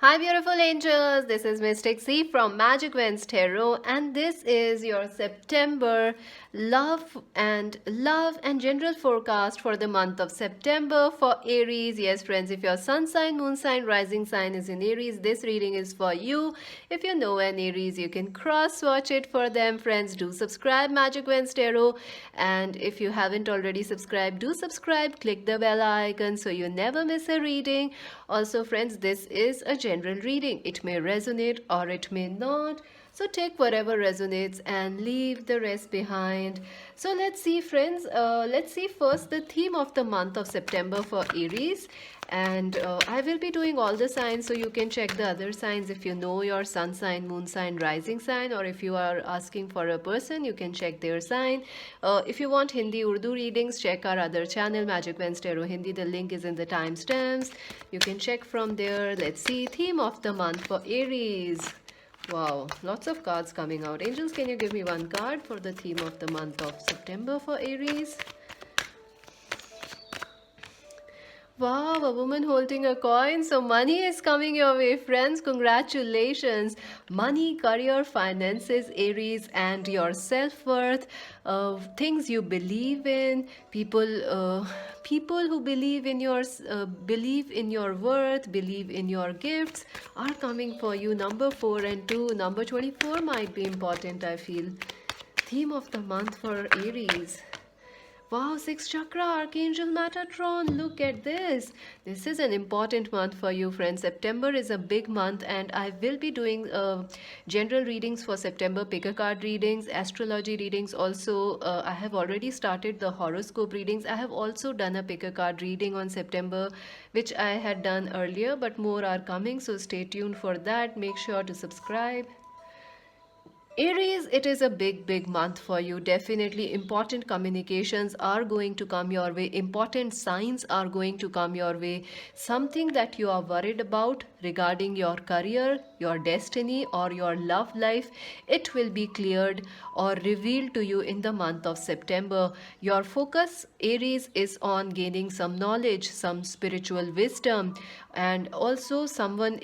Hi, beautiful angels. This is Mystic C from Magic Wens Tarot, and this is your September love and general forecast for the month of September for Aries. Yes, friends, if your sun sign, moon sign, rising sign is in Aries, this reading is for you. If you know an Aries, you can cross watch it for them. Friends, do subscribe Magic Wens Tarot, and if you haven't already subscribed, do subscribe. Click the bell icon so you never miss a reading. Also, friends, this is a general reading. It may resonate or it may not. So take whatever resonates and leave the rest behind. So let's see, friends. Let's see first the theme of the month of September for Aries. And I will be doing all the signs so you can check the other signs if you know your sun sign, moon sign, rising sign, or if you are asking for a person, you can check their sign. If you want Hindi Urdu readings, check our other channel, Magic Wens Tarot Hindi. The link is in the timestamps. You can check from there. Let's see theme of the month for Aries. Wow, lots of cards coming out. Angels, can you give me one card for the theme of the month of September for Aries? Wow, a woman holding a coin. So money is coming your way, friends. Congratulations. Money, career, finances, Aries, and your self-worth, things you believe in, people who believe in your worth, believe in your gifts are coming for you. Number 4 and 2. Number 24 might be important, I feel. Theme of the month for Aries. Wow, 6 chakra, Archangel Metatron, look at this. This is an important month for you, friends. September is a big month, and I will be doing general readings for September, pick a card readings, astrology readings. Also, I have already started the horoscope readings. I have also done a pick a card reading on September, which I had done earlier, but more are coming, so stay tuned for that. Make sure to subscribe. Aries, it is a big month for you. Definitely important communications are going to come your way. Important signs are going to come your way. Something that you are worried about regarding your career, your destiny, or your love life, it will be cleared or revealed to you in the month of September. Your focus, Aries, is on gaining some knowledge, some spiritual wisdom, and also someone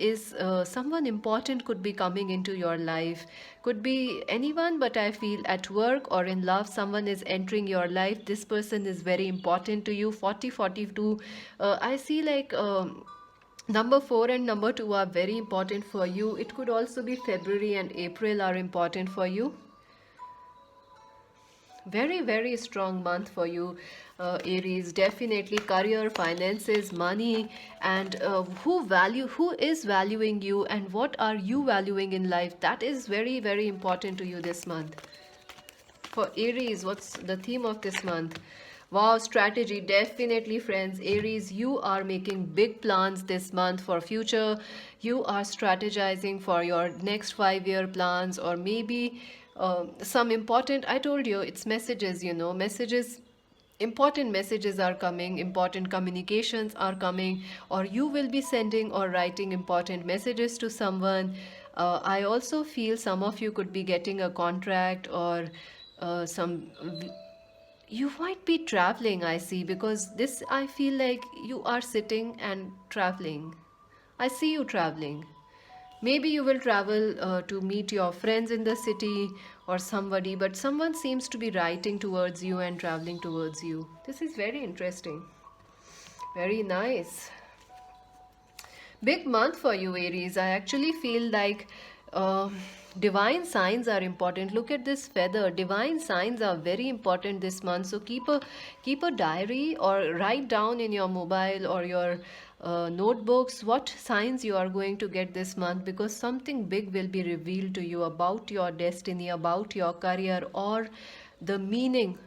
important could be coming into your life. Could be anyone, but I feel at work or in love, someone is entering your life. This person is very important to you. 4042, I see like number 4 and number 2 are very important for you. It could also be February and April are important for you. Very strong month for you, Aries. Definitely career, finances, money, and who is valuing you, and what are you valuing in life, that is very important to you this month. For Aries, what's the theme of this month? Wow, strategy. Definitely, friends. Aries, you are making big plans this month for future. You are strategizing for your next 5-year plans, or maybe some important, I told you, it's messages, messages. Important messages are coming, important communications are coming, or you will be sending or writing important messages to someone. I also feel some of you could be getting a contract, or some you might be traveling, I see, because this, I feel like you are sitting and traveling. I see you traveling. Maybe you will travel to meet your friends in the city or somebody, but someone seems to be writing towards you and traveling towards you. This is very interesting. Very nice. Big month for you, Aries. I actually feel like divine signs are important. Look at this feather. Divine signs are very important this month. So keep a diary or write down in your mobile or your notebooks what signs you are going to get this month, because something big will be revealed to you about your destiny, about your career, or the meaning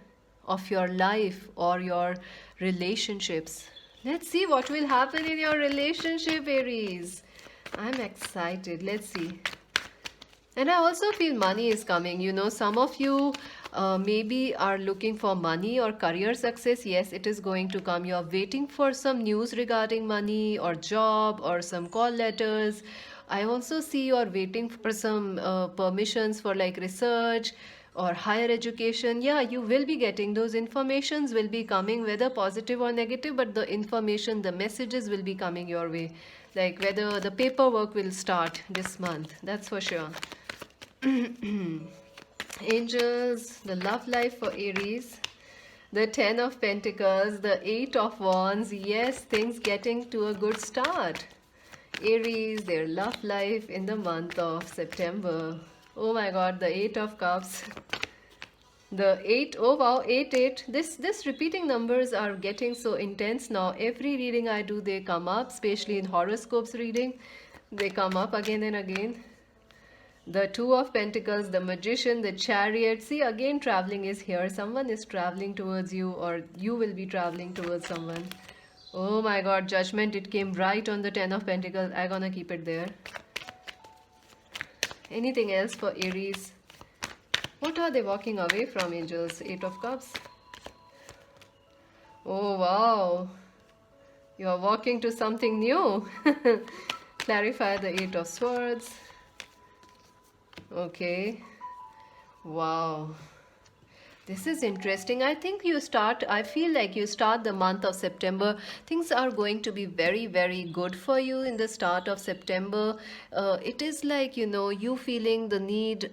of your life or your relationships. Let's see what will happen in your relationship, Aries. I'm excited. Let's see. And I also feel money is coming. Some of you maybe are looking for money or career success. Yes, it is going to come. You're waiting for some news regarding money or job or some call letters. I also see you are waiting for some permissions for like research, or higher education. Yeah, you will be getting those informations, will be coming, whether positive or negative, but the information, the messages will be coming your way, like whether the paperwork will start this month, that's for sure. Angels, the love life for Aries, the 10 of Pentacles, the 8 of Wands. Yes, things getting to a good start. Aries, their love life in the month of September. Oh my god, the 8 of Cups. The 8, oh wow, 8, 8. This repeating numbers are getting so intense now. Every reading I do, they come up, especially in horoscopes reading. They come up again and again. The Two of Pentacles, the Magician, the Chariot. See, again, traveling is here. Someone is traveling towards you, or you will be traveling towards someone. Oh my god, Judgment. It came right on the Ten of Pentacles. I'm gonna keep it there. Anything else for Aries? What are they walking away from, angels? Eight of Cups. Oh wow. You are walking to something new. Clarify the Eight of Swords. Okay. Wow. This is interesting. I feel like you start the month of September. Things are going to be very, very good for you in the start of September. It is like, you feeling the need.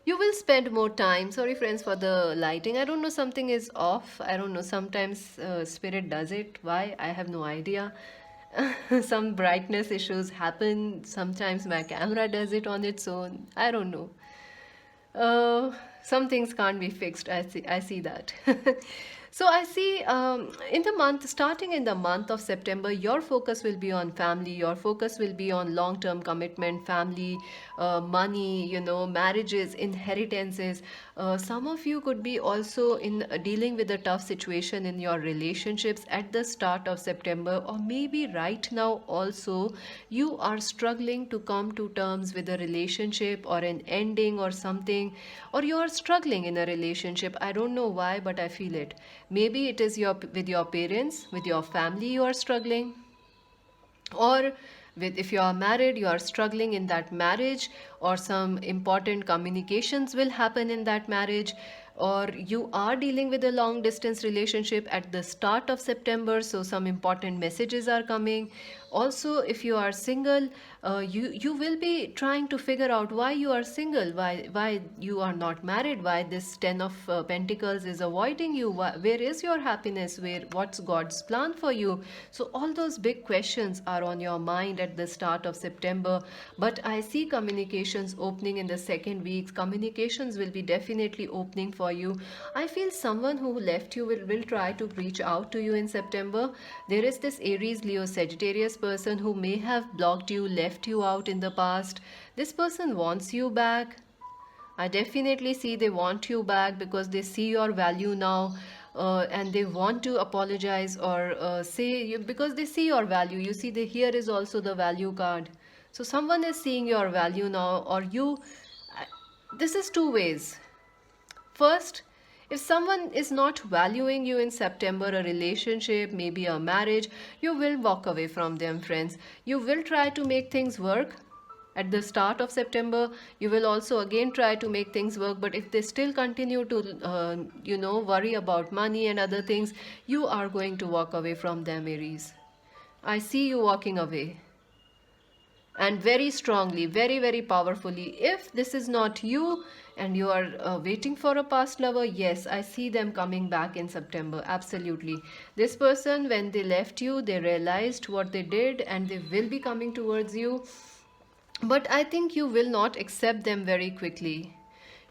You will spend more time. Sorry, friends, for the lighting. I don't know, something is off. I don't know. Sometimes Spirit does it. Why? I have no idea. Some brightness issues happen. Sometimes my camera does it on its own. I don't know. Some things can't be fixed. I see that. So I see, starting in the month of September, your focus will be on family. Your focus will be on long-term commitment, family, money, marriages, inheritances. Some of you could be also in dealing with a tough situation in your relationships at the start of September, or maybe right now also you are struggling to come to terms with a relationship or an ending or something, or you are struggling in a relationship. I don't know why, but I feel it. Maybe it is with your parents, with your family you are struggling, or if you are married, you are struggling in that marriage, or some important communications will happen in that marriage, or you are dealing with a long distance relationship at the start of September, so some important messages are coming. Also, if you are single, you will be trying to figure out why you are single, why you are not married, why this 10 of Pentacles is avoiding you, where is your happiness, what's God's plan for you. So all those big questions are on your mind at the start of September. But I see communications opening in the second week. Communications will be definitely opening for you. I feel someone who left you will try to reach out to you in September. There is this Aries, Leo, Sagittarius person who may have blocked you, left you out in the past. This person wants you back. I definitely see they want you back because they see your value now. And they want to apologize, or say you, because they see your value. You see, here is also the value card. So someone is seeing your value now, or you. This is two ways. First, if someone is not valuing you in September, a relationship, maybe a marriage, you will walk away from them, friends. You will try to make things work. At the start of September, you will also again try to make things work, but if they still continue to, worry about money and other things, you are going to walk away from them, Aries. I see you walking away. And very strongly, very, very powerfully. If this is not you and you are waiting for a past lover, yes, I see them coming back in September. Absolutely. This person, when they left you, they realized what they did and they will be coming towards you. But I think you will not accept them very quickly.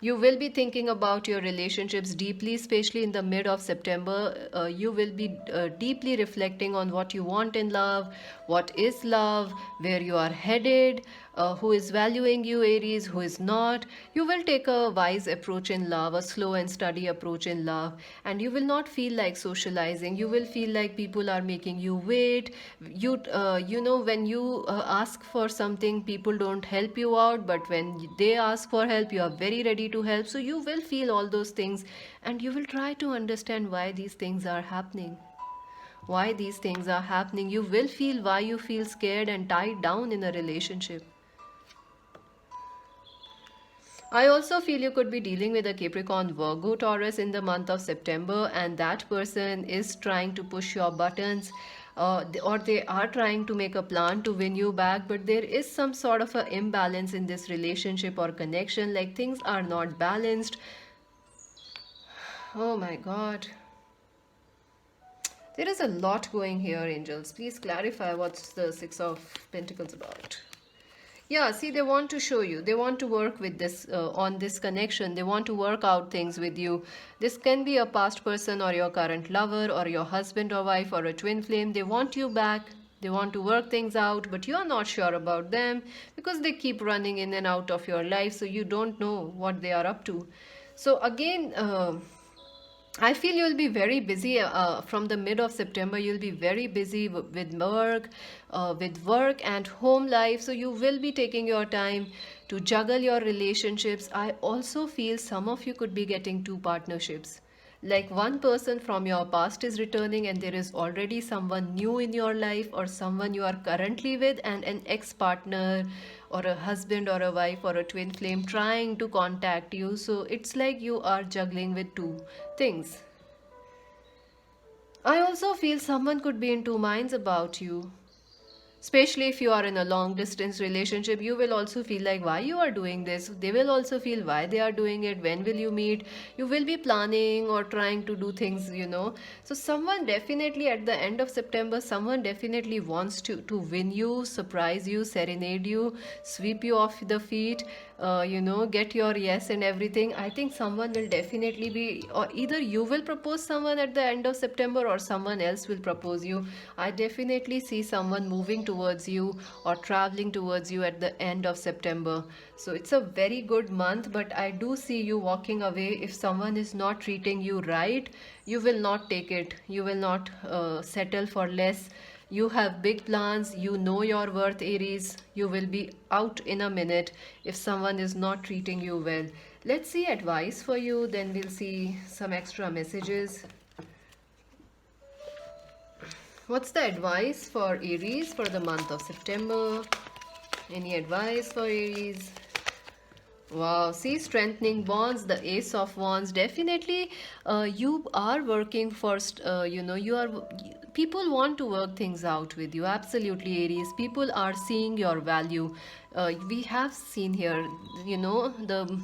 You will be thinking about your relationships deeply, especially in the mid of September. You will be deeply reflecting on what you want in love, what is love, where you are headed, who is valuing you, Aries, who is not. You will take a wise approach in love, a slow and steady approach in love, and you will not feel like socializing. You will feel like people are making you wait. When you ask for something, people don't help you out, but when they ask for help, you are very ready to help. So you will feel all those things, and you will try to understand why these things are happening. Why these things are happening. You will feel why you feel scared and tied down in a relationship. I also feel you could be dealing with a Capricorn, Virgo, Taurus in the month of September, and that person is trying to push your buttons. Or they are trying to make a plan to win you back, but there is some sort of an imbalance in this relationship or connection, like things are not balanced. Oh my god, there is a lot going here, angels. Please clarify what's the Six of Pentacles about. Yeah, see, they want to show you. They want to work with this on this connection. They want to work out things with you. This can be a past person or your current lover or your husband or wife or a twin flame. They want you back. They want to work things out, but you are not sure about them because they keep running in and out of your life, so you don't know what they are up to. So again, I feel you'll be very busy from the mid of September. You'll be very busy with work and home life. So you will be taking your time to juggle your relationships. I also feel some of you could be getting two partnerships. Like one person from your past is returning, and there is already someone new in your life, or someone you are currently with, and an ex partner, or a husband, or a wife, or a twin flame trying to contact you. So it's like you are juggling with two things. I also feel someone could be in two minds about you. Especially if you are in a long distance relationship, you will also feel like why you are doing this. They will also feel why they are doing it. When will you meet? You will be planning or trying to do things. So someone definitely at the end of September, someone definitely wants to win you, surprise you, serenade you, sweep you off the feet, get your yes and everything. I think someone will definitely be, or either you will propose someone at the end of September or someone else will propose you. I definitely see someone moving towards you or traveling towards you at the end of September. So it's a very good month, but I do see you walking away. If someone is not treating you right, you will not take it. You will not settle for less. You have big plans, you know your worth, Aries. You will be out in a minute if someone is not treating you well. Let's see advice for you, then we'll see some extra messages. What's the advice for Aries for the month of September? Any advice for Aries? Wow, see, strengthening bonds, the Ace of Wands. Definitely, you are working for, people want to work things out with you. Absolutely, Aries. People are seeing your value. We have seen here, the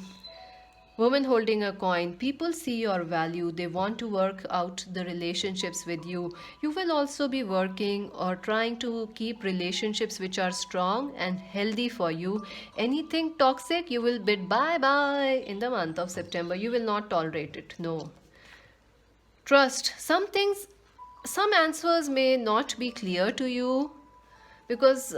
woman holding a coin. People see your value. They want to work out the relationships with you. You will also be working or trying to keep relationships which are strong and healthy for you. Anything toxic, you will bid bye bye in the month of September. You will not tolerate it. No. Trust. Some answers may not be clear to you, because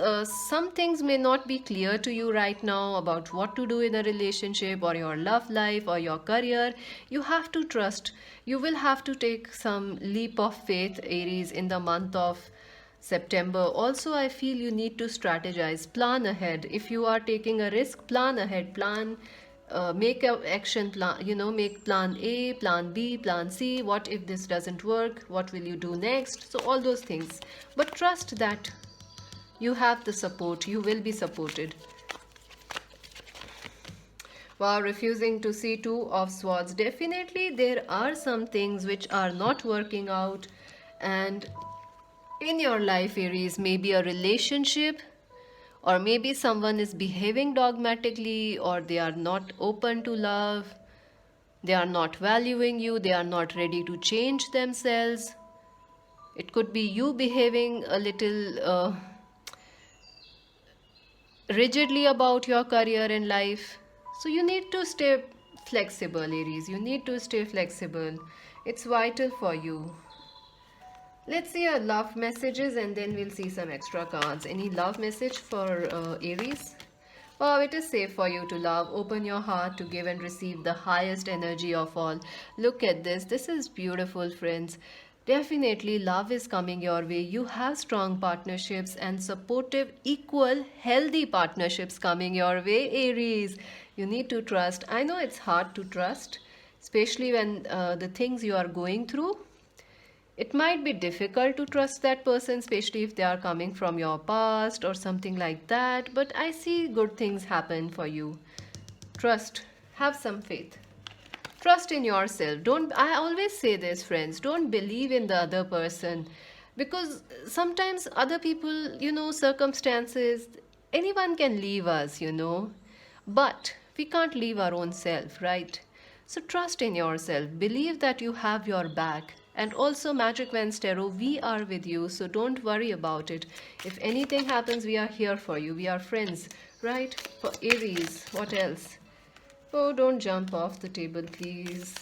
some things may not be clear to you right now about what to do in a relationship or your love life or your career. You have to trust. You will have to take some leap of faith, Aries, in the month of September. Also, I feel you need to strategize, plan ahead. If you are taking a risk, plan ahead, make an action plan, make plan A, plan B, plan C. What if this doesn't work? What will you do next? So all those things, but trust that you have the support. You will be supported. While refusing to see Two of Swords, definitely there are some things which are not working out, and in your life, Aries, maybe a relationship, or maybe someone is behaving dogmatically, or they are not open to love, they are not valuing you, they are not ready to change themselves. It could be you behaving a little rigidly about your career and life. So you need to stay flexible, Aries. You need to stay flexible. It's vital for you. Let's see your love messages and then we'll see some extra cards. Any love message for Aries? Wow, it is safe for you to love. Open your heart to give and receive the highest energy of all. Look at this. This is beautiful, friends. Definitely love is coming your way. You have strong partnerships and supportive, equal, healthy partnerships coming your way, Aries. You need to trust. I know it's hard to trust, especially when the things you are going through. It might be difficult to trust that person, especially if they are coming from your past or something like that. But I see good things happen for you. Trust. Have some faith. Trust in yourself. Don't, I always say this, friends, don't believe in the other person, because sometimes other people, circumstances, anyone can leave us, but we can't leave our own self, right? So trust in yourself. Believe that you have your back. And also, Magic Vans Tarot, we are with you, so don't worry about it. If anything happens, we are here for you. We are friends, right? For Aries, what else? Oh, don't jump off the table, please.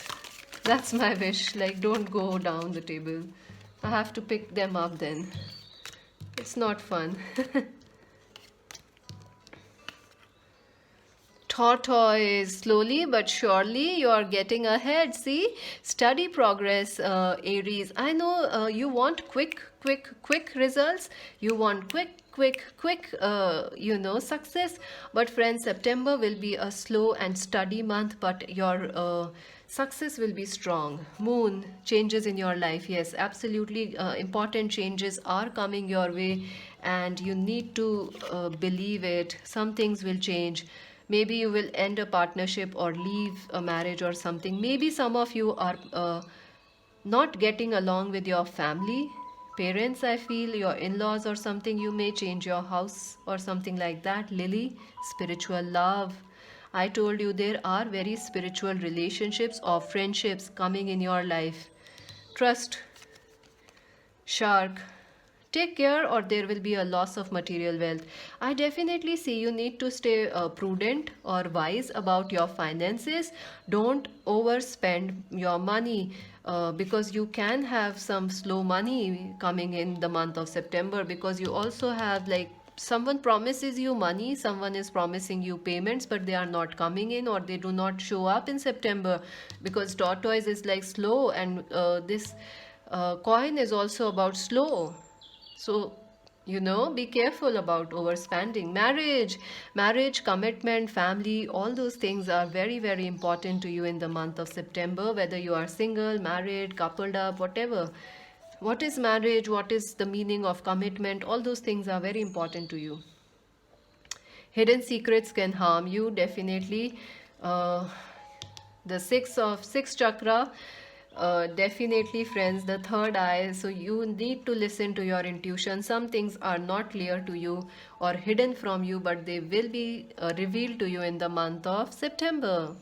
That's my wish. Like, don't go down the table. I have to pick them up then. It's not fun. Tortoise, slowly but surely you are getting ahead. See, study progress, Aries. I know you want quick results. You want quick, success. But friends, September will be a slow and steady month, but your success will be strong. Moon, changes in your life. Yes, absolutely. Important changes are coming your way, and you need to believe it. Some things will change. Maybe you will end a partnership or leave a marriage or something. Maybe some of you are not getting along with your family, parents, I feel, your in-laws or something. You may change your house or something like that. Lily, spiritual love. I told you there are very spiritual relationships or friendships coming in your life. Trust. Shark, take care or there will be a loss of material wealth. I definitely see you need to stay prudent or wise about your finances. Don't overspend your money, because you can have some slow money coming in the month of September, because you also have, like, someone promises you money, someone is promising you payments, but they are not coming in or they do not show up in September, because tortoise is like slow, and this coin is also about slow. So, be careful about overspending. Marriage, commitment, family, all those things are very, very important to you in the month of September, whether you are single, married, coupled up, whatever. What is marriage? What is the meaning of commitment? All those things are very important to you. Hidden secrets can harm you, definitely. The sixth chakra, definitely, friends, the third eye. So you need to listen to your intuition. Some things are not clear to you or hidden from you, but they will be revealed to you in the month of September.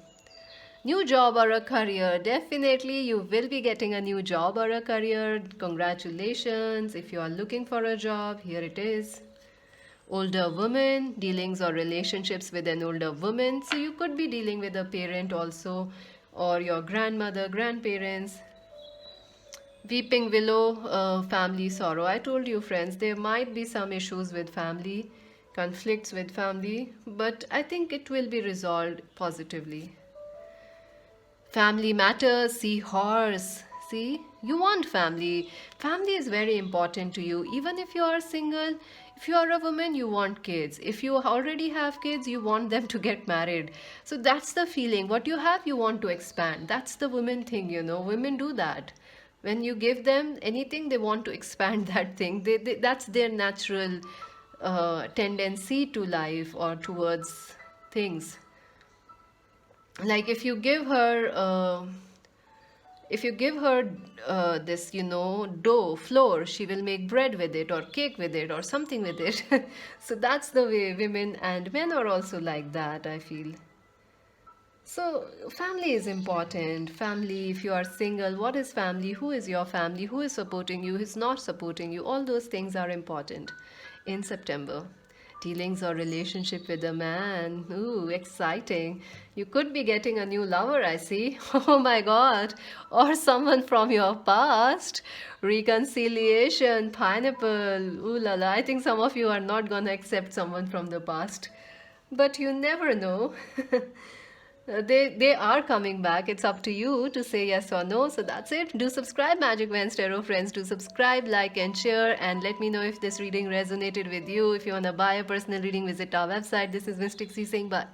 New job or a career, definitely you will be getting a new job or a career. Congratulations. If you are looking for a job, here it is. Older woman, dealings or relationships with an older woman. So you could be dealing with a parent also, or your grandmother, grandparents. Weeping willow, family sorrow. I told you, friends, there might be some issues with family, conflicts with family, but I think it will be resolved positively. Family matters, see horse. See, you want family. Family is very important to you. Even if you are single, if you are a woman, you want kids. If you already have kids, you want them to get married. So that's the feeling. What you have, you want to expand. That's the women thing, Women do that. When you give them anything, they want to expand that thing. That's their natural tendency to life or towards things. Like if you give her this, dough, flour, she will make bread with it or cake with it or something with it. So that's the way women and men are also like that, I feel. So family is important. Family, if you are single, what is family? Who is your family? Who is supporting you? Who is not supporting you? All those things are important in September. Dealings or relationship with a man. Ooh, exciting. You could be getting a new lover, I see. Oh my God. Or someone from your past. Reconciliation, pineapple. Ooh la la. I think some of you are not gonna accept someone from the past. But you never know. They are coming back. It's up to you to say yes or no. So that's it. Do subscribe, Magic Vans Tarot friends. Do subscribe, like and share, and let me know if this reading resonated with you. If you want to buy a personal reading, visit our website. This is Mystic C saying bye.